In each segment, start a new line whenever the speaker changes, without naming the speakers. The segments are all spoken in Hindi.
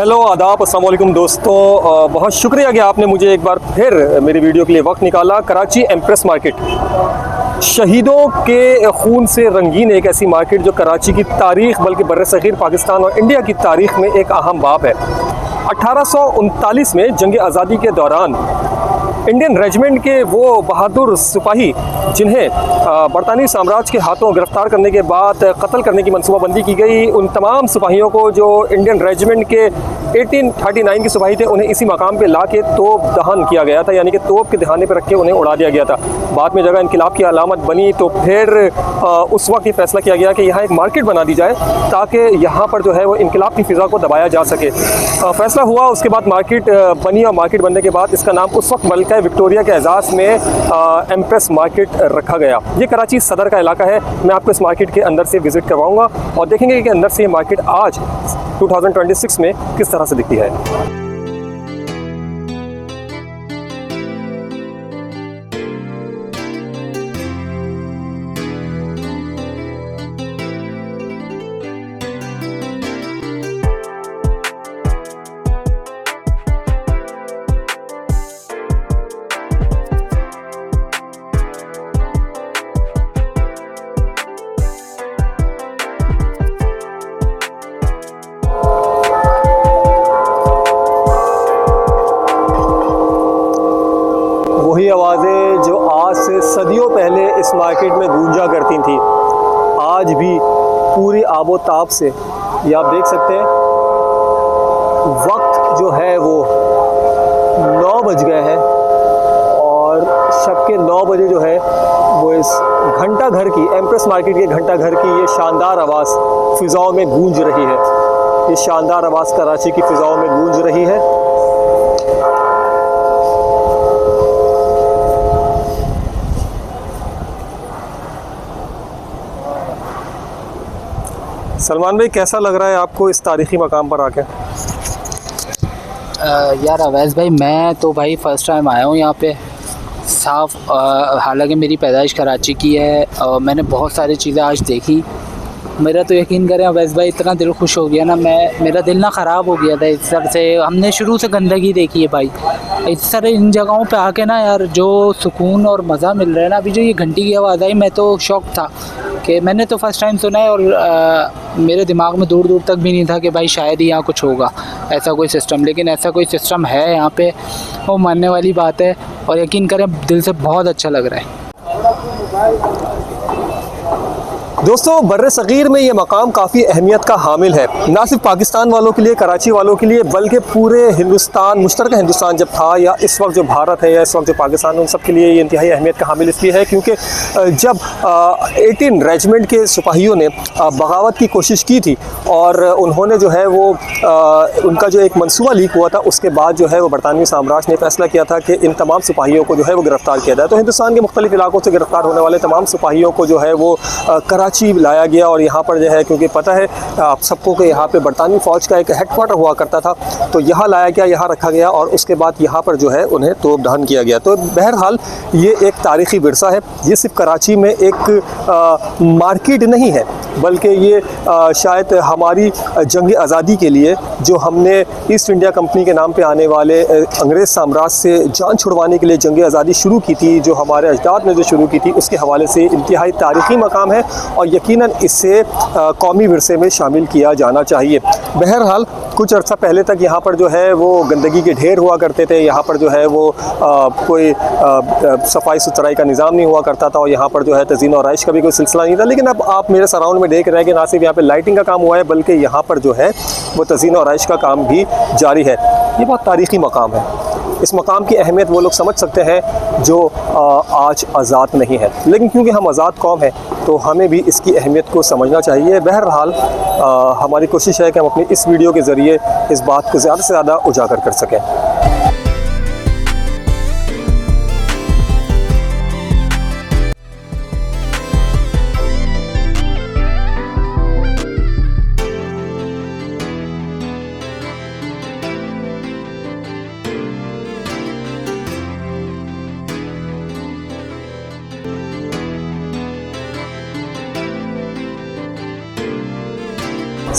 हेलो आदाब अस्सलाम वालेकुम दोस्तों, बहुत शुक्रिया कि आपने मुझे एक बार फिर मेरी वीडियो के लिए वक्त निकाला। कराची एम्प्रेस मार्केट शहीदों के खून से रंगीन एक ऐसी मार्केट जो कराची की तारीख़ बल्कि बर्र-ए-सग़ीर पाकिस्तान और इंडिया की तारीख़ में एक अहम बाब है। 1839 में जंग आज़ादी के दौरान इंडियन रेजिमेंट के वो बहादुर सिपाही जिन्हें बरतानी साम्राज्य के हाथों गिरफ्तार करने के बाद कत्ल करने की मनसूबाबंदी की गई, उन तमाम सिपाहियों को जो इंडियन रेजिमेंट के 1839 के सिपाही थे उन्हें इसी मकाम पे ला के तोप दहन किया गया था, यानी कि तोप के दहाने पे रख के उन्हें उड़ा दिया गया था। बाद में जगह इनकलाब की अलामत बनी तो फिर उस वक्त ये फैसला किया गया कि यहाँ एक मार्केट बना दी जाए ताकि यहाँ पर जो है वो इनकलाब की फ़िज़ा को दबाया जा सके। फ़ैसला हुआ, उसके बाद मार्केट बनी और मार्केट बनने के बाद इसका नाम उस वक्त मलका विक्टोरिया के एजाज़ में एम्प्रेस मार्केट रखा गया। ये कराची सदर का इलाका है। मैं आपको इस मार्केट के अंदर से विज़िट करवाऊँगा और देखेंगे कि अंदर से ये मार्केट आज 2026 में किस तरह से दिखती है। वही आवाज़ें जो आज से सदियों पहले इस मार्केट में गूंजा करती थी, आज भी पूरी आबोताब से ये आप देख सकते हैं। वक्त जो है वो 9 बज गए हैं और शब के 9 बजे जो है वो इस घंटा घर की, एम्प्रेस मार्केट के घंटा घर की ये शानदार आवाज़ फ़िज़ाओं में गूंज रही है। ये शानदार आवाज़ कराची की फ़िज़ाओं में गूंज रही है। सलमान भाई, कैसा लग रहा है आपको इस तारीख़ी मकाम पर आके?
यार अवैस भाई, मैं तो भाई फ़र्स्ट टाइम आया हूँ यहाँ पे। साफ़ हालांकि मेरी पैदाइश कराची की है और मैंने बहुत सारी चीज़ें आज देखी। मेरा तो यकीन करें अवैस भाई, इतना दिल खुश हो गया ना, मेरा दिल ना ख़राब हो गया था इस तरह से। हमने शुरू से गंदगी देखी है भाई। इस तरह इन जगहों पे आके ना यार जो सुकून और मज़ा मिल रहा है ना, अभी जो ये घंटी की आवाज़ आई, मैं तो शौक था कि मैंने तो फ़र्स्ट टाइम सुना है और मेरे दिमाग में दूर दूर तक भी नहीं था कि भाई शायद ही यहाँ कुछ होगा ऐसा कोई सिस्टम, लेकिन ऐसा कोई सिस्टम है यहाँ पे, वो मानने वाली बात है। और यकीन करें दिल से बहुत अच्छा लग रहा है।
दोस्तों, बर्र-ए-सग़ीर में ये मकाम काफ़ी अहमियत का हामिल है, ना सिर्फ पाकिस्तान वालों के लिए, कराची वालों के लिए, बल्कि पूरे हिंदुस्तान, मुश्तरका हिंदुस्तान जब था या इस वक्त जो भारत है या इस वक्त जो पाकिस्तान है, उन सब के लिए ये इंतहाई अहमियत का हामिल इसलिए है क्योंकि जब 18 रेजिमेंट के सिपाहियों ने बगावत की कोशिश की थी और उन्होंने जो है वो उनका जो एक मनसूबा लीक हुआ था, उसके बाद जो है वो बरतानवी साम्राज्य ने फैसला किया था कि इन तमाम सिपाहियों को जो है वो गिरफ़्तार किया जाए। तो हिंदुस्तान के मुख्तलिफ़ इलाकों से गिरफ़्तार होने वाले तमाम सिपाहियों को जो है वो कराची लाया गया और यहाँ पर जो है, क्योंकि पता है आप सबको कि यहाँ पे बरतानवी फ़ौज का एक हेडक्वार्टर हुआ करता था, तो यहाँ लाया गया, यहाँ रखा गया और उसके बाद यहाँ पर जो है उन्हें तोप दहन किया गया। तो बहरहाल ये एक तारीख़ी विरसा है। ये सिर्फ कराची में एक मार्केट नहीं है, बल्कि ये शायद हमारी जंग आज़ादी के लिए जो हमने ईस्ट इंडिया कंपनी के नाम पे आने वाले अंग्रेज़ साम्राज्य से जान छुड़वाने के लिए जंग आज़ादी शुरू की थी, जो हमारे अजदाद ने जो शुरू की थी, उसके हवाले से इंतहाई तारीख़ी मकाम है और यकीनन इसे कौमी विरसे में शामिल किया जाना चाहिए। बहरहाल कुछ अर्सा पहले तक यहाँ पर जो है वो गंदगी के ढेर हुआ करते थे, यहाँ पर जो है वो कोई सफाई सुथराई का निज़ाम नहीं हुआ करता था और यहाँ पर जो है तज़ीन और आइश का भी कोई सिलसिला नहीं था। लेकिन अब आप मेरे सराउंड में देख रहे हैं कि ना सिर्फ यहाँ पे लाइटिंग का काम हुआ है, बल्कि यहाँ पर जो है वो तज़ीन और आइश का काम भी जारी है। ये बहुत तारीख़ी मकाम है। इस मकाम की अहमियत वो लोग समझ सकते हैं जो आज आज़ाद नहीं है, लेकिन क्योंकि हम आज़ाद कौम हैं तो हमें भी इसकी अहमियत को समझना चाहिए। बहरहाल हमारी कोशिश है कि हम अपनी इस वीडियो के ज़रिए इस बात को ज़्यादा से ज़्यादा उजागर कर सकें।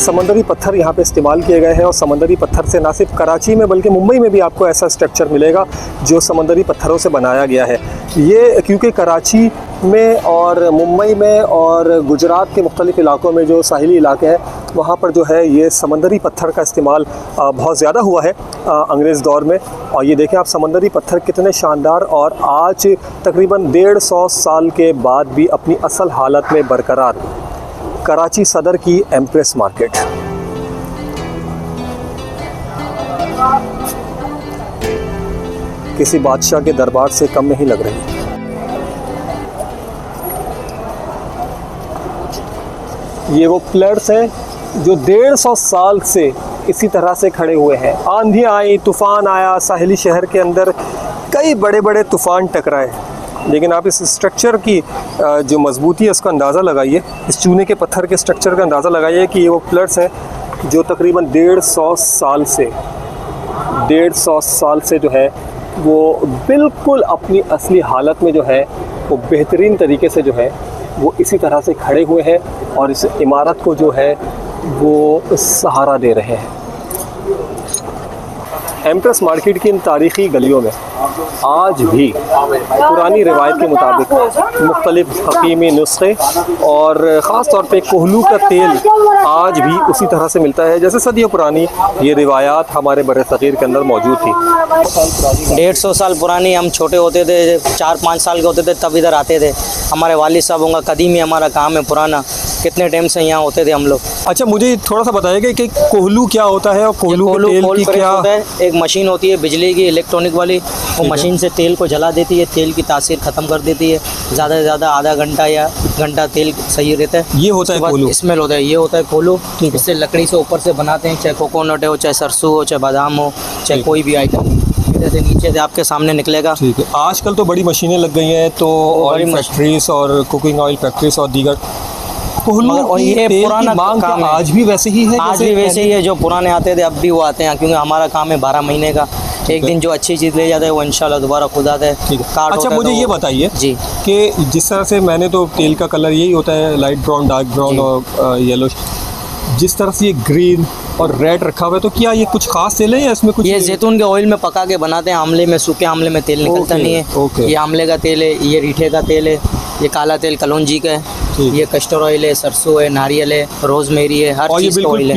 समंदरी पत्थर यहाँ पे इस्तेमाल किए गए हैं और समंदरी पत्थर से ना सिर्फ कराची में बल्कि मुंबई में भी आपको ऐसा स्ट्रक्चर मिलेगा जो समंदरी पत्थरों से बनाया गया है। ये क्योंकि कराची में और मुंबई में और गुजरात के मुख्तलिफ़ इलाकों में जो साहिली इलाके हैं वहाँ पर जो है ये समंदरी पत्थर का इस्तेमाल बहुत ज़्यादा हुआ है अंग्रेज़ दौर में। और ये देखें आप समंदरी पत्थर कितने शानदार और आज तकरीबन 150 साल के बाद भी अपनी असल हालत में बरकरार। कराची सदर की एम्प्रेस मार्केट। किसी बादशाह के दरबार से कम नहीं लग रही। ये वो पिलर्स हैं जो 150 साल से इसी तरह से खड़े हुए हैं। आंधी आई, तूफ़ान आया, साहिली शहर के अंदर कई बड़े बड़े तूफ़ान टकराए, लेकिन आप इस स्ट्रक्चर की जो मजबूती है उसका अंदाज़ा लगाइए, इस चूने के पत्थर के स्ट्रक्चर का अंदाज़ा लगाइए कि ये वो पिलर्स हैं जो तकरीबन 150 साल से जो है वो बिल्कुल अपनी असली हालत में जो है वो बेहतरीन तरीके से जो है वो इसी तरह से खड़े हुए हैं और इस इमारत को जो है वो सहारा दे रहे हैं। एम्प्रेस मार्केट की इन तारीख़ी गलियों में आज भी पुरानी रिवायत के मुताबिक मुख्तलिफ हकीमी नुस्खे और ख़ास तौर पे कोहलू का तेल आज भी उसी तरह से मिलता है जैसे सदियों पुरानी ये रिवायात हमारे बड़े सग़ीर के अंदर मौजूद थी।
150 साल पुरानी, हम छोटे होते थे 4-5 साल के होते थे तब इधर आते थे। हमारे वालिद साहब का कदीमी हमारा काम है पुराना, कितने टाइम से यहाँ होते थे हम लोग।
अच्छा, मुझे थोड़ा सा बताइएगा कि कोहलू क्या होता है और कोहलू के तेल की क्या
होता है। एक मशीन होती है बिजली की, इलेक्ट्रॉनिक वाली, वो मशीन से तेल को जला देती है, तेल की तासीर ख़त्म कर देती है। ज़्यादा से ज़्यादा आधा घंटा या घंटा तेल सही रहता है।
ये होता है कोहलू,
स्मेल होता है, ये होता है कोहलू। इससे लकड़ी से ऊपर से बनाते हैं, चाहे कोकोनट हो, चाहे सरसों हो, चाहे बादाम हो, चाहे कोई भी आइटम, जैसे नीचे से आपके सामने निकलेगा।
ठीक है। आजकल तो बड़ी मशीनें लग गई हैं, तो ऑयल फैक्ट्रीज और कुकिंग ऑयल फैक्ट्रीज और दीगर कोहलू
और ये पुराना
मांग
काम है।
आज भी वैसे ही है,
आज भी वैसे ही है। जो पुराने आते थे अब भी वो आते हैं, क्योंकि हमारा काम है 12 महीने का। एक दिन जो अच्छी चीज़ ले जाता है वो इंशाल्लाह दोबारा खुद आता है।
ठीक है। अच्छा, मुझे ये बताइए
जी
कि जिस तरह से मैंने तो तेल का कलर यही होता है, लाइट ब्राउन, डार्क ब्राउन और येलो, जिस तरह से ये ग्रीन और रेड रखा हुआ है, तो क्या ये कुछ खास तेल है या इसमें कुछ?
ये जैतून के ऑयल में पका के बनाते हैं। आमले में, सूखे आमले में तेल निकलता नहीं है। ये आमले का तेल है, ये रीठे का तेल है, ये काला तेल कलौंजी का है, ये कस्टर्ड ऑयल है, सरसों है, नारियल है, रोजमेरी है, हर चीज़ का ऑयल है।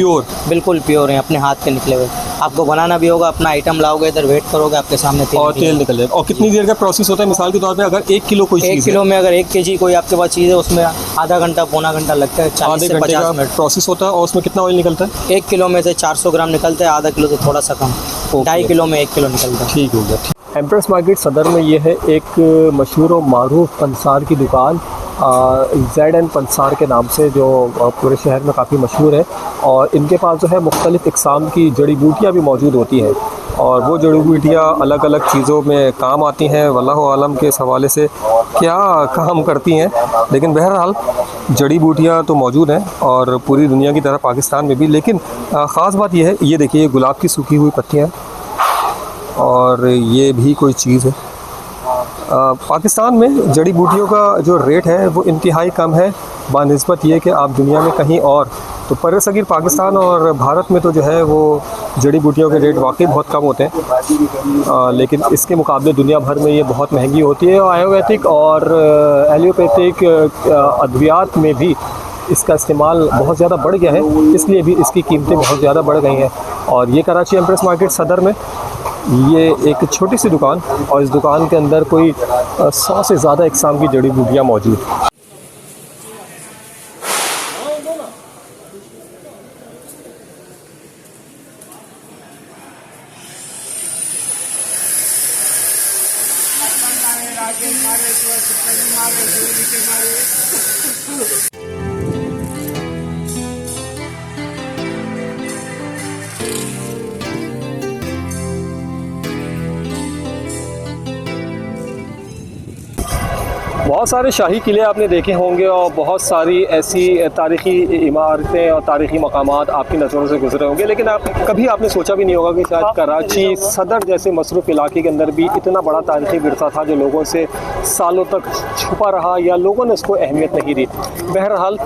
बिल्कुल प्योर है, अपने हाथ के निकले हुए। आपको बनाना भी होगा, अपना आइटम लाओगे इधर, वेट करोगे, आपके सामने
तेल निकल जाएगा। और कितनी देर का प्रोसेस होता है? मिसाल के तौर पे अगर 1 किलो कोई
1 किलो में अगर 1 kg कोई आपके पास चीज़ है, उसमें आधा घंटा पौना घंटा लगता है, 40 से 50 मिनट
प्रोसेस होता है। और उसमें कितना ऑयल निकलता है?
1 किलो में से 400 ग्राम निकलता है, आधा किलो तो थोड़ा सा कम, 2.5 किलो में 1 किलो निकलता है।
ठीक हो गया। एम्प्रेस मार्केट सदर में ये है एक मशहूर और मारूफ पंसार की दुकान, ZN पंसार के नाम से, जो पूरे शहर में काफ़ी मशहूर है। और इनके पास जो है मुख्तलिफ़ इक़साम की जड़ी बूटियाँ भी मौजूद होती हैं और वो जड़ी बूटियाँ अलग अलग चीज़ों में काम आती हैं। वल्लाहु आलम के इस हवाले से क्या काम करती हैं, लेकिन बहरहाल जड़ी बूटियाँ तो मौजूद हैं और पूरी दुनिया की तरह पाकिस्तान में भी। लेकिन ख़ास बात यह है, ये देखिए, ये गुलाब की सूखी हुई पत्तियाँ और ये भी कोई चीज़ है। पाकिस्तान में जड़ी बूटियों का जो रेट है वो इंतहाई कम है बानिस्बत ये कि आप दुनिया में कहीं और, तो बर्र-ए-सग़ीर पाकिस्तान और भारत में तो जो है वो जड़ी बूटियों के रेट वाकई बहुत कम होते हैं। लेकिन इसके मुकाबले दुनिया भर में ये बहुत महंगी होती है। आयुर्वेदिक और एलोपैथिक अद्वियात में भी इसका इस्तेमाल बहुत ज़्यादा बढ़ गया है, इसलिए भी इसकी कीमतें बहुत ज़्यादा बढ़ गई हैं। और ये कराची एम्प्रेस मार्केट सदर में ये एक छोटी सी दुकान, और इस दुकान के अंदर कोई 100 से ज़्यादा इक़साम की जड़ी बूटियाँ मौजूद। बहुत सारे शाही किले आपने देखे होंगे और बहुत सारी ऐसी तारीख़ी इमारतें और तारीख़ी मकामात आपकी नज़रों से गुजरे होंगे, लेकिन कभी आपने सोचा भी नहीं होगा कि शायद कराची सदर जैसे मसरूफ़ इलाके के अंदर भी इतना बड़ा तारीख़ी विरसा था जो लोगों से सालों तक छुपा रहा या लोगों ने उसको अहमियत नहीं दी। बहरहाल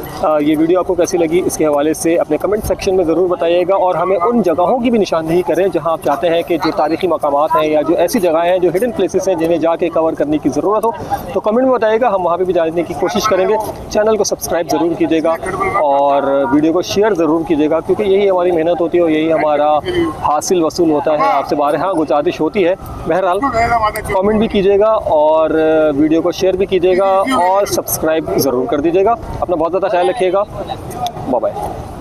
ये वीडियो आपको कैसी लगी इसके हवाले से अपने कमेंट सेक्शन में ज़रूर बताइएगा, और हमें उन जगहों की भी निशानदेही करें जहाँ आप चाहते हैं कि जो तारीख़ी मकामात हैं या जो ऐसी जगह हैं जो हिडन प्लेसेस हैं जिन्हें जाके कवर करने की ज़रूरत हो, तो कमेंट में बताइएगा, हम वहाँ पे भी जानने की कोशिश करेंगे। चैनल को सब्सक्राइब ज़रूर कीजिएगा और वीडियो को शेयर ज़रूर कीजिएगा, क्योंकि यही हमारी मेहनत होती है और यही हमारा हासिल वसूल होता है आपसे हाँ गुजारिश होती है। बहरहाल कमेंट भी कीजिएगा और वीडियो को शेयर भी कीजिएगा और सब्सक्राइब ज़रूर कर दीजिएगा। अपना बहुत ज़्यादा ख्याल रखिएगा। Bye bye.